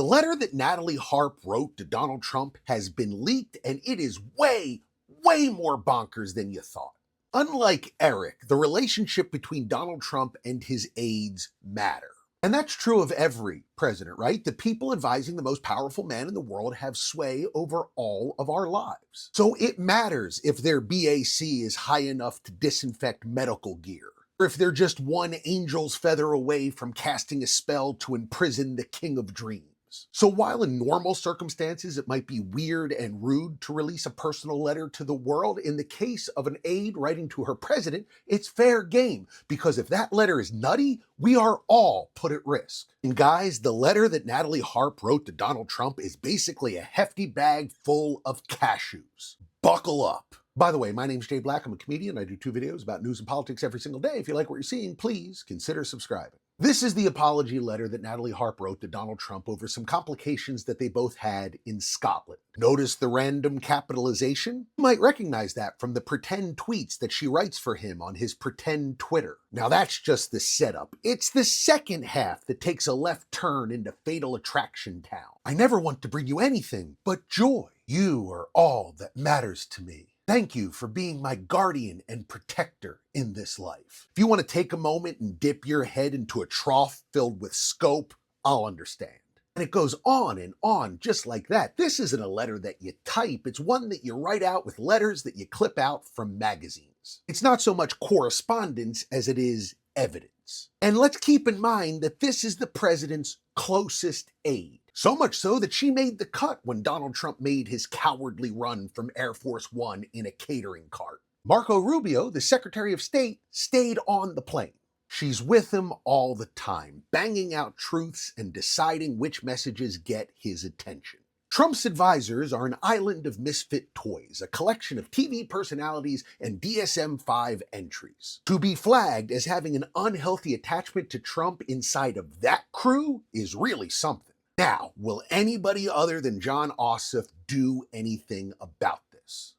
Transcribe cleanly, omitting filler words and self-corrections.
letter that Natalie Harp wrote to Donald Trump has been leaked, and it is way more bonkers than you thought. Unlike Eric, the relationship between Donald Trump and his aides matter. And that's true of every president, right? The people advising the most powerful man in the world have sway over all of our lives. So it matters if their BAC is high enough to disinfect medical gear, or if they're just one angel's feather away from casting a spell to imprison the king of dreams. So while in normal circumstances it might be weird and rude to release a personal letter to the world, in the case of an aide writing to her president, it's fair game, because if that letter is nutty, we are all put at risk. And guys, the letter that Natalie Harp wrote to Donald Trump is basically a hefty bag full of cashews. Buckle up. By the way, my name's Jay Black. I'm a comedian. I do 2 videos about news and politics every single day. If you like what you're seeing, please consider subscribing. This is the apology letter that Natalie Harp wrote to Donald Trump over some complications that they both had in Scotland. Notice the random capitalization? You might recognize that from the pretend tweets that she writes for him on his pretend Twitter. Now that's just the setup. It's the second half that takes a left turn into Fatal Attraction Town. I never want to bring you anything but joy. You are all that matters to me. Thank you for being my guardian and protector in this life. If you want to take a moment and dip your head into a trough filled with scope, I'll understand. And it goes on and on just like that. This isn't a letter that you type. It's one that you write out with letters that you clip out from magazines. It's not so much correspondence as it is evidence. And let's keep in mind that this is the president's closest aide. So much so that she made the cut when Donald Trump made his cowardly run from Air Force One in a catering cart. Marco Rubio, the Secretary of State, stayed on the plane. She's with him all the time, banging out truths and deciding which messages get his attention. Trump's advisors are an island of misfit toys, a collection of TV personalities and DSM-5 entries. To be flagged as having an unhealthy attachment to Trump inside of that crew is really something. Now, will anybody other than Jon Ossoff do anything about this?